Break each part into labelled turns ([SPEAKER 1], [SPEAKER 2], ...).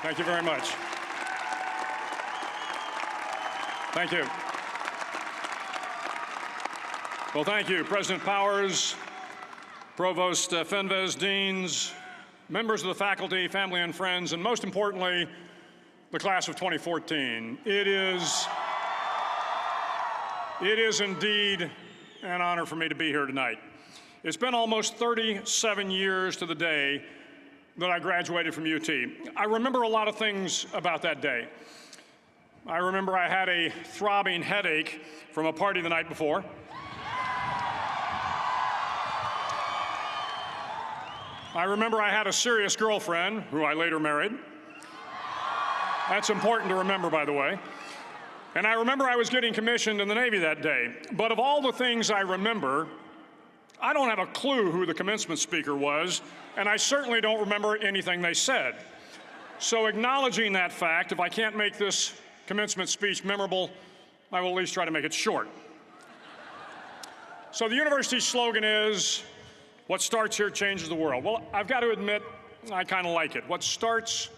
[SPEAKER 1] Thank you very much. Thank you. Well, thank you, President Powers, Provost Fenves, deans, members of the faculty, family and friends, and most importantly, the class of 2014. It is indeed an honor for me to be here tonight. It's been almost 37 years to the day that I graduated from UT. I remember a lot of things about that day. I remember I had a throbbing headache from a party the night before. I remember I had a serious girlfriend, who I later married. That's important to remember, by the way. And I remember I was getting commissioned in the Navy that day. But of all the things I remember, I don't have a clue who the commencement speaker was, and I certainly don't remember anything they said. So acknowledging that fact, if I can't make this commencement speech memorable, I will at least try to make it short. So the university's slogan is, "What starts here changes the world." Well, I've got to admit, I kind of like it. What starts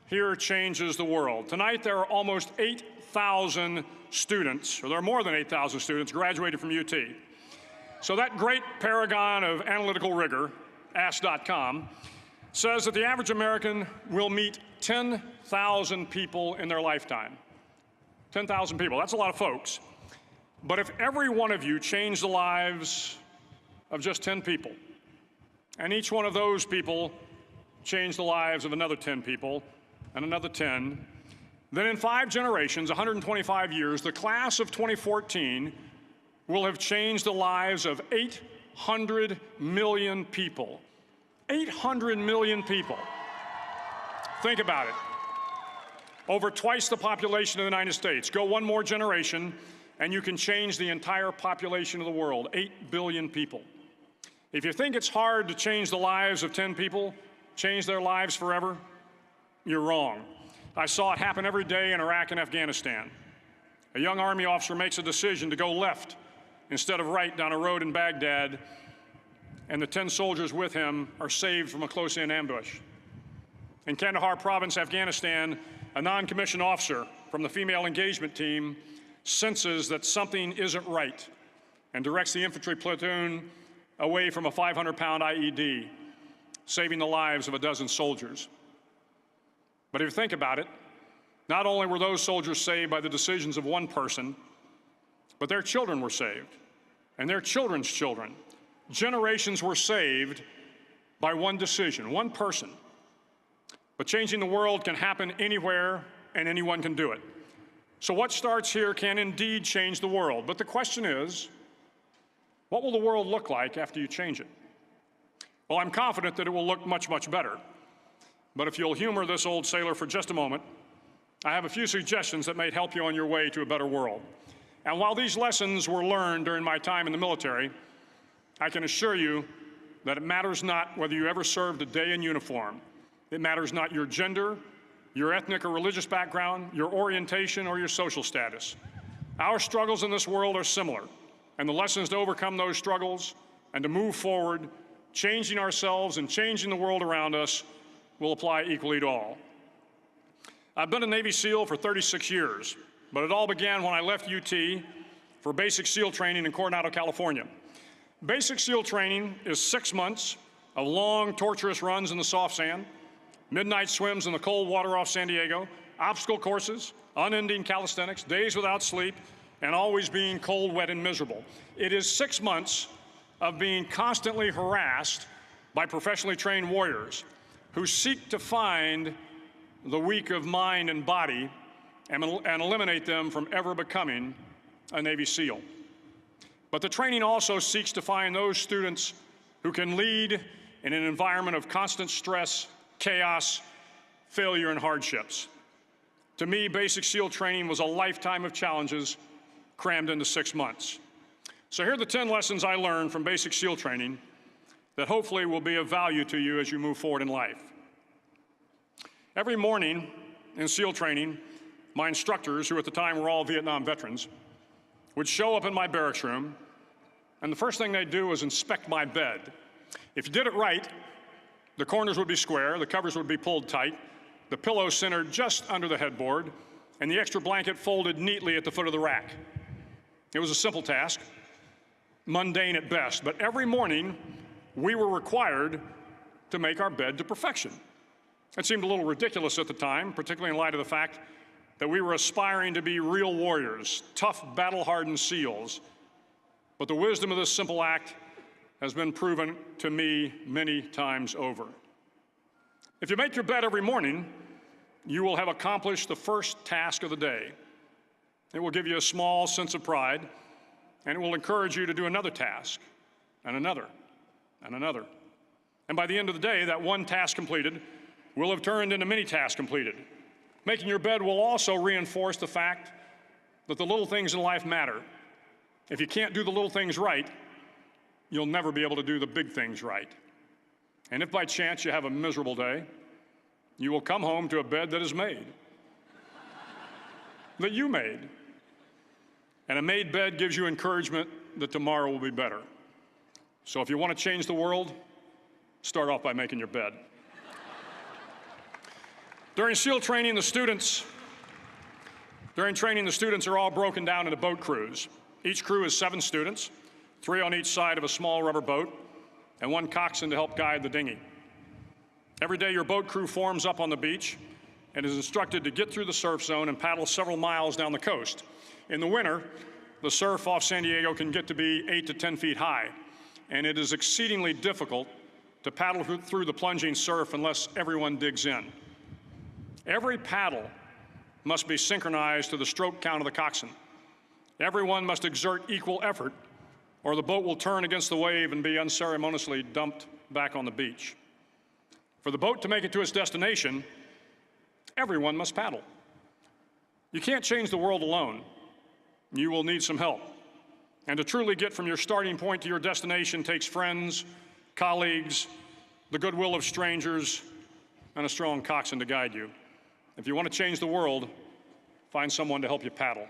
[SPEAKER 1] here changes the world. Tonight, there are almost 8,000 students, or there are more than 8,000 students graduated from UT. So that great paragon of analytical rigor, Ask.com, says that the average American will meet 10,000 people in their lifetime. 10,000 people, that's a lot of folks. But if every one of you changed the lives of just 10 people, and each one of those people changed the lives of another 10 people, and another 10, then in 5 generations, 125 years, the class of 2014 will have changed the lives of 800 million people. 800 million people. Think about it. Over twice the population of the United States. Go one more generation, and you can change the entire population of the world, 8 billion people. If you think it's hard to change the lives of 10 people, change their lives forever, you're wrong. I saw it happen every day in Iraq and Afghanistan. A young Army officer makes a decision to go left instead of right down a road in Baghdad, and the 10 soldiers with him are saved from a close-in ambush. In Kandahar province, Afghanistan, a non-commissioned officer from the female engagement team senses that something isn't right and directs the infantry platoon away from a 500-pound IED, saving the lives of a dozen soldiers. But if you think about it, not only were those soldiers saved by the decisions of one person, but their children were saved, and their children's children. Generations were saved by one decision, one person. But changing the world can happen anywhere, and anyone can do it. So what starts here can indeed change the world. But the question is, what will the world look like after you change it? Well, I'm confident that it will look much, much better. But if you'll humor this old sailor for just a moment, I have a few suggestions that may help you on your way to a better world. And while these lessons were learned during my time in the military, I can assure you that it matters not whether you ever served a day in uniform. It matters not your gender, your ethnic or religious background, your orientation, or your social status. Our struggles in this world are similar, and the lessons to overcome those struggles and to move forward, changing ourselves and changing the world around us, will apply equally to all. I've been a Navy SEAL for 36 years. But it all began when I left UT for basic SEAL training in Coronado, California. Basic SEAL training is 6 months of long, torturous runs in the soft sand, midnight swims in the cold water off San Diego, obstacle courses, unending calisthenics, days without sleep, and always being cold, wet, and miserable. It is 6 months of being constantly harassed by professionally trained warriors who seek to find the weak of mind and body and eliminate them from ever becoming a Navy SEAL. But the training also seeks to find those students who can lead in an environment of constant stress, chaos, failure, and hardships. To me, basic SEAL training was a lifetime of challenges crammed into 6 months. So here are the 10 lessons I learned from basic SEAL training that hopefully will be of value to you as you move forward in life. Every morning in SEAL training, my instructors, who at the time were all Vietnam veterans, would show up in my barracks room, and the first thing they'd do was inspect my bed. If you did it right, the corners would be square, the covers would be pulled tight, the pillow centered just under the headboard, and the extra blanket folded neatly at the foot of the rack. It was a simple task, mundane at best, but every morning we were required to make our bed to perfection. It seemed a little ridiculous at the time, particularly in light of the fact that we were aspiring to be real warriors, tough, battle-hardened SEALs. But the wisdom of this simple act has been proven to me many times over. If you make your bed every morning, you will have accomplished the first task of the day. It will give you a small sense of pride, and it will encourage you to do another task, and another, and another. And by the end of the day, that one task completed will have turned into many tasks completed. Making your bed will also reinforce the fact that the little things in life matter. If you can't do the little things right, you'll never be able to do the big things right. And if by chance you have a miserable day, you will come home to a bed that is made, that you made. And a made bed gives you encouragement that tomorrow will be better. So if you want to change the world, start off by making your bed. During SEAL training, the students are all broken down into boat crews. Each crew is 7 students, 3 on each side of a small rubber boat, and 1 coxswain to help guide the dinghy. Every day, your boat crew forms up on the beach and is instructed to get through the surf zone and paddle several miles down the coast. In the winter, the surf off San Diego can get to be 8 to 10 feet high, and it is exceedingly difficult to paddle through the plunging surf unless everyone digs in. Every paddle must be synchronized to the stroke count of the coxswain. Everyone must exert equal effort, or the boat will turn against the wave and be unceremoniously dumped back on the beach. For the boat to make it to its destination, everyone must paddle. You can't change the world alone. You will need some help. And to truly get from your starting point to your destination takes friends, colleagues, the goodwill of strangers, and a strong coxswain to guide you. If you want to change the world, find someone to help you paddle.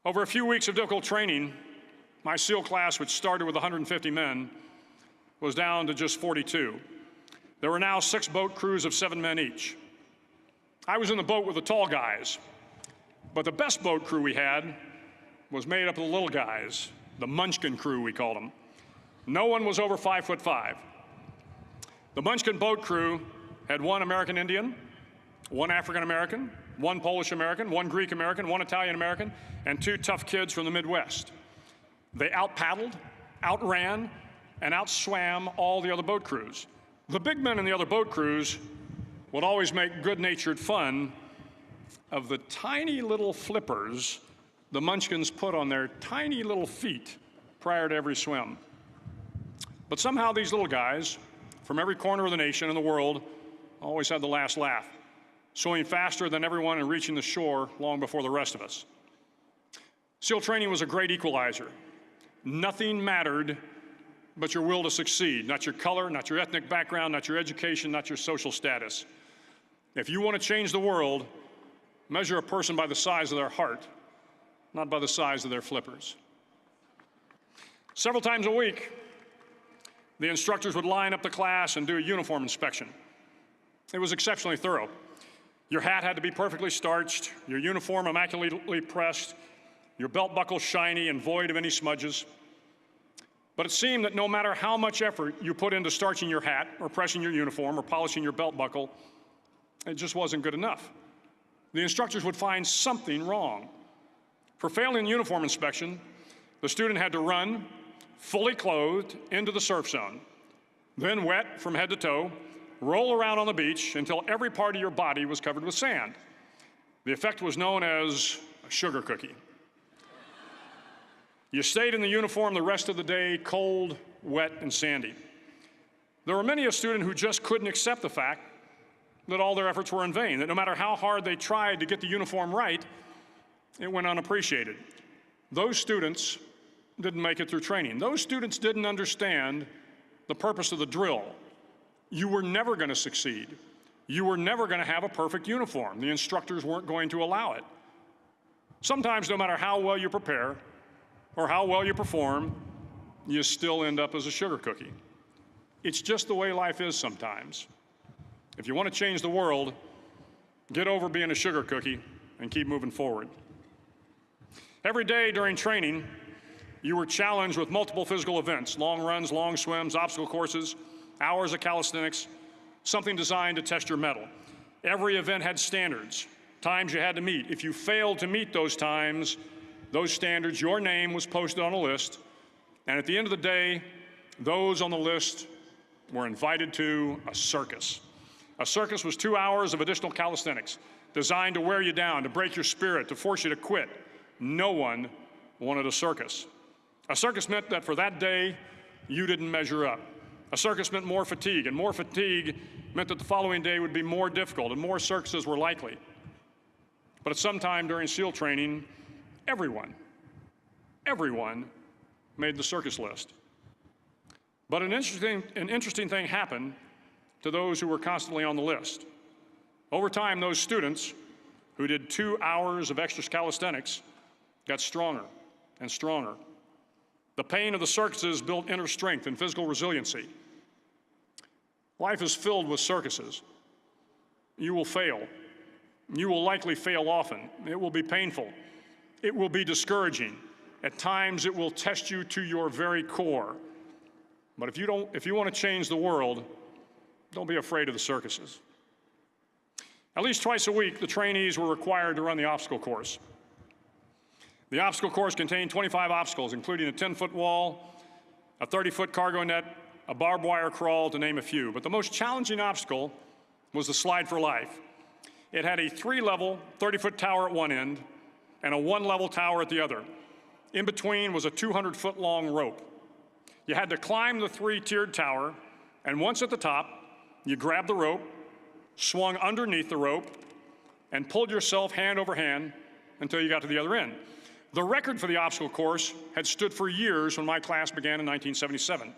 [SPEAKER 1] Over a few weeks of difficult training, my SEAL class, which started with 150 men, was down to just 42. There were now 6 boat crews of 7 men each. I was in the boat with the tall guys, but the best boat crew we had was made up of the little guys, the Munchkin crew, we called them. No one was over 5'5". The Munchkin boat crew had 1 American Indian, 1 African American, 1 Polish American, 1 Greek American, 1 Italian American, and 2 tough kids from the Midwest. They out-paddled, outran, and outswam all the other boat crews. The big men in the other boat crews would always make good-natured fun of the tiny little flippers the Munchkins put on their tiny little feet prior to every swim. But somehow these little guys from every corner of the nation and the world always had the last laugh, swimming faster than everyone and reaching the shore long before the rest of us. SEAL training was a great equalizer. Nothing mattered but your will to succeed, not your color, not your ethnic background, not your education, not your social status. If you want to change the world, measure a person by the size of their heart, not by the size of their flippers. Several times a week, the instructors would line up the class and do a uniform inspection. It was exceptionally thorough. Your hat had to be perfectly starched, your uniform immaculately pressed, your belt buckle shiny and void of any smudges. But it seemed that no matter how much effort you put into starching your hat or pressing your uniform or polishing your belt buckle, it just wasn't good enough. The instructors would find something wrong. For failing the uniform inspection, the student had to run, fully clothed, into the surf zone, then wet from head to toe, roll around on the beach until every part of your body was covered with sand. The effect was known as a sugar cookie. You stayed in the uniform the rest of the day, cold, wet, and sandy. There were many a student who just couldn't accept the fact that all their efforts were in vain, that no matter how hard they tried to get the uniform right, it went unappreciated. Those students didn't make it through training. Those students didn't understand the purpose of the drill. You were never going to succeed. You were never going to have a perfect uniform. The instructors weren't going to allow it. Sometimes, no matter how well you prepare or how well you perform, you still end up as a sugar cookie. It's just the way life is sometimes. If you want to change the world, get over being a sugar cookie and keep moving forward. Every day during training, you were challenged with multiple physical events: long runs, long swims, obstacle courses, hours of calisthenics, something designed to test your mettle. Every event had standards, times you had to meet. If you failed to meet those times, those standards, your name was posted on a list, and at the end of the day, those on the list were invited to a circus. A circus was 2 hours of additional calisthenics, designed to wear you down, to break your spirit, to force you to quit. No one wanted a circus. A circus meant that for that day, you didn't measure up. A circus meant more fatigue, and more fatigue meant that the following day would be more difficult, and more circuses were likely. But at some time during SEAL training, everyone made the circus list. But an interesting thing happened to those who were constantly on the list. Over time, those students who did 2 hours of extra calisthenics got stronger and stronger. The pain of the circuses built inner strength and physical resiliency. Life is filled with circuses. You will fail. You will likely fail often. It will be painful. It will be discouraging. At times, it will test you to your very core. But if you want to change the world, don't be afraid of the circuses. At least twice a week, the trainees were required to run the obstacle course. The obstacle course contained 25 obstacles, including a 10-foot wall, a 30-foot cargo net, a barbed wire crawl, to name a few. But the most challenging obstacle was the slide for life. It had a 3-level, 30-foot tower at one end and a 1-level tower at the other. In between was a 200-foot long rope. You had to climb the 3-tiered tower, and once at the top, you grabbed the rope, swung underneath the rope, and pulled yourself hand over hand until you got to the other end. The record for the obstacle course had stood for years when my class began in 1977.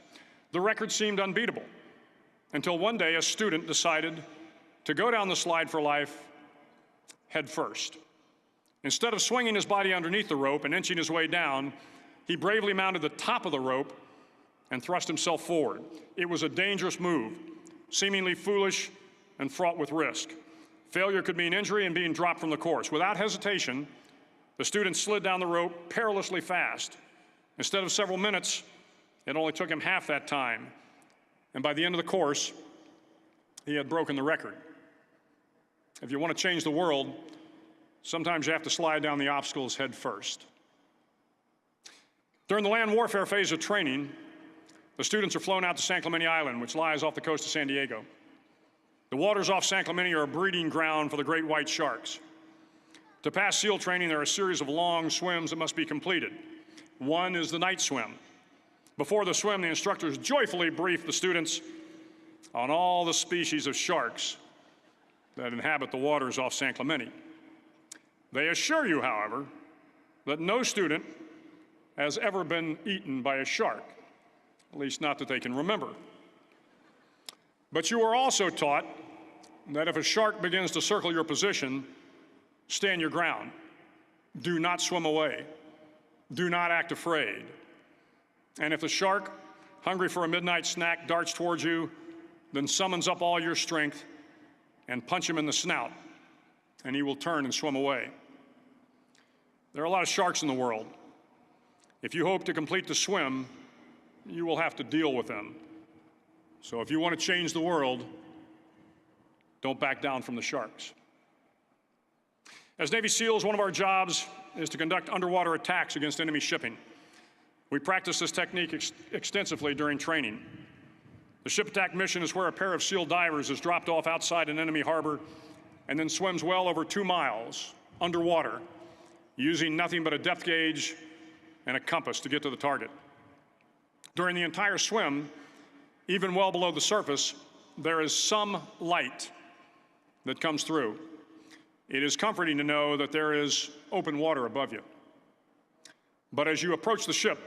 [SPEAKER 1] The record seemed unbeatable until one day a student decided to go down the slide for life head first. Instead of swinging his body underneath the rope and inching his way down, he bravely mounted the top of the rope and thrust himself forward. It was a dangerous move, seemingly foolish and fraught with risk. Failure could mean injury and being dropped from the course. Without hesitation, the student slid down the rope perilously fast. Instead of several minutes, it only took him half that time. And by the end of the course, he had broken the record. If you want to change the world, sometimes you have to slide down the obstacles head first. During the land warfare phase of training, the students are flown out to San Clemente Island, which lies off the coast of San Diego. The waters off San Clemente are a breeding ground for the great white sharks. To pass SEAL training, there are a series of long swims that must be completed. One is the night swim. Before the swim, the instructors joyfully brief the students on all the species of sharks that inhabit the waters off San Clemente. They assure you, however, that no student has ever been eaten by a shark, at least not that they can remember. But you are also taught that if a shark begins to circle your position, stand your ground. Do not swim away. Do not act afraid. And if the shark, hungry for a midnight snack, darts towards you, then summons up all your strength and punch him in the snout, and he will turn and swim away. There are a lot of sharks in the world. If you hope to complete the swim, you will have to deal with them. So if you want to change the world, don't back down from the sharks. As Navy SEALs, one of our jobs is to conduct underwater attacks against enemy shipping. We practice this technique extensively during training. The ship attack mission is where a pair of SEAL divers is dropped off outside an enemy harbor and then swims well over 2 miles underwater, using nothing but a depth gauge and a compass to get to the target. During the entire swim, even well below the surface, there is some light that comes through. It is comforting to know that there is open water above you. But as you approach the ship,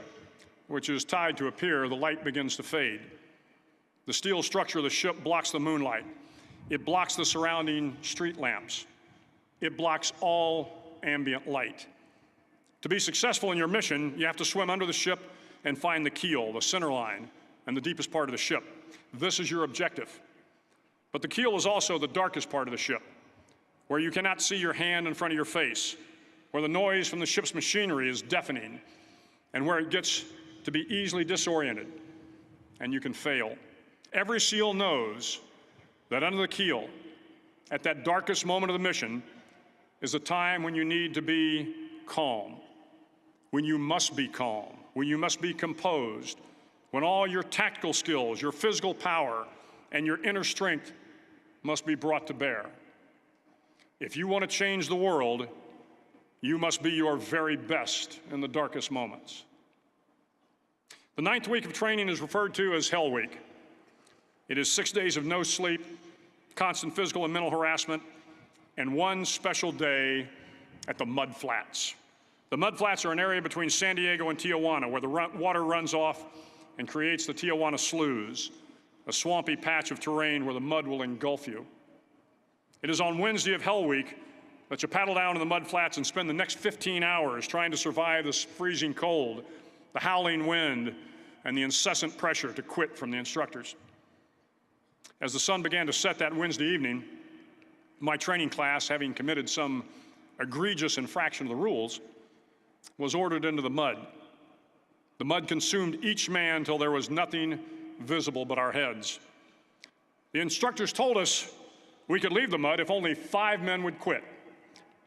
[SPEAKER 1] which is tied to a pier, the light begins to fade. The steel structure of the ship blocks the moonlight. It blocks the surrounding street lamps. It blocks all ambient light. To be successful in your mission, you have to swim under the ship and find the keel, the center line, and the deepest part of the ship. This is your objective. But the keel is also the darkest part of the ship, where you cannot see your hand in front of your face, where the noise from the ship's machinery is deafening, and where it gets to be easily disoriented, and you can fail. Every SEAL knows that under the keel, at that darkest moment of the mission, is a time when you need to be calm, when you must be calm, when you must be composed, when all your tactical skills, your physical power, and your inner strength must be brought to bear. If you want to change the world, you must be your very best in the darkest moments. The 9th week of training is referred to as Hell Week. It is 6 days of no sleep, constant physical and mental harassment, and one special day at the Mud Flats. The Mud Flats are an area between San Diego and Tijuana where the water runs off and creates the Tijuana Sloughs, a swampy patch of terrain where the mud will engulf you. It is on Wednesday of Hell Week that you paddle down to the Mud Flats and spend the next 15 hours trying to survive this freezing cold, the howling wind, and the incessant pressure to quit from the instructors. As the sun began to set that Wednesday evening, my training class, having committed some egregious infraction of the rules, was ordered into the mud. The mud consumed each man till there was nothing visible but our heads. The instructors told us we could leave the mud if only 5 men would quit.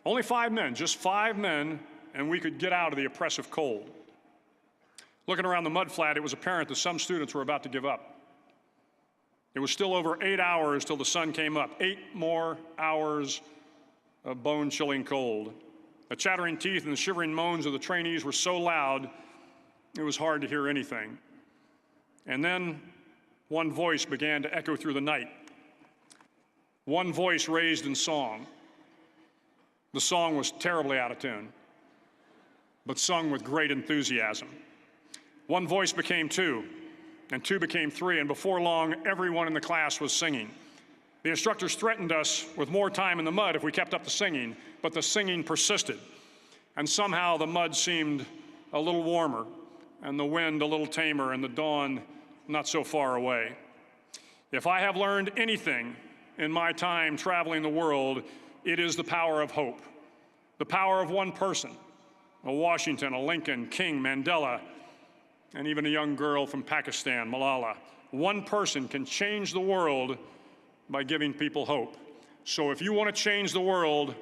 [SPEAKER 1] Only 5 men, just 5 men, and we could get out of the oppressive cold. Looking around the mud flat, it was apparent that some students were about to give up. It was still over 8 hours till the sun came up. 8 more hours of bone-chilling cold. The chattering teeth and the shivering moans of the trainees were so loud, it was hard to hear anything. And then one voice began to echo through the night. One voice raised in song. The song was terribly out of tune, but sung with great enthusiasm. One voice became 2, and 2 became 3, and before long, everyone in the class was singing. The instructors threatened us with more time in the mud if we kept up the singing, but the singing persisted. And somehow the mud seemed a little warmer, and the wind a little tamer, and the dawn not so far away. If I have learned anything in my time traveling the world, it is the power of hope. The power of one person, a Washington, a Lincoln, King, Mandela, and even a young girl from Pakistan, Malala. One person can change the world by giving people hope. So if you want to change the world,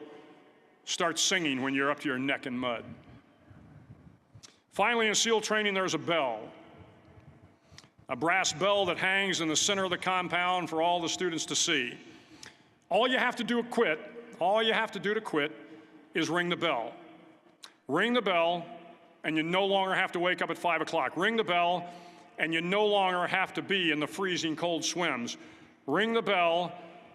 [SPEAKER 1] start singing when you're up to your neck in mud. Finally, in SEAL training, there's a bell. A brass bell that hangs in the center of the compound for all the students to see. All you have to do to quit is ring the bell. Ring the bell, and you no longer have to wake up at 5 o'clock. Ring the bell, and you no longer have to be in the freezing cold swims. Ring the bell,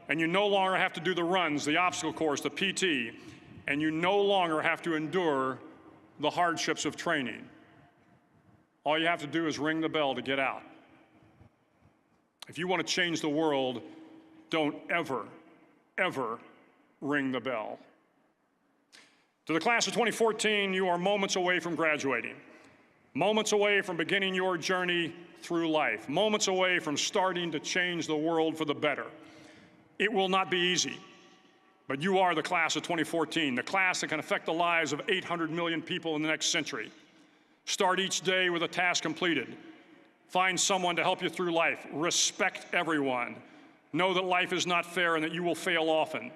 [SPEAKER 1] and you no longer have to do the runs, the obstacle course, the PT, and you no longer have to endure the hardships of training. All you have to do is ring the bell to get out. If you want to change the world, don't ever, ever ring the bell. To the class of 2014, you are moments away from graduating, moments away from beginning your journey through life, moments away from starting to change the world for the better. It will not be easy, but you are the class of 2014, the class that can affect the lives of 800 million people in the next century. Start each day with a task completed. Find someone to help you through life. Respect everyone. Know that life is not fair and that you will fail often.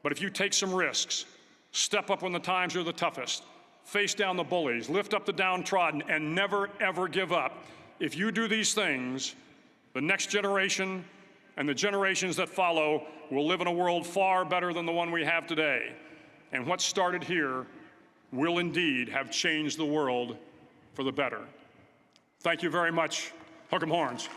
[SPEAKER 1] But if you take some risks, step up when the times are the toughest, face down the bullies, lift up the downtrodden, and never, ever give up. If you do these things, the next generation and the generations that follow will live in a world far better than the one we have today. And what started here will indeed have changed the world for the better. Thank you very much. Hook 'em horns.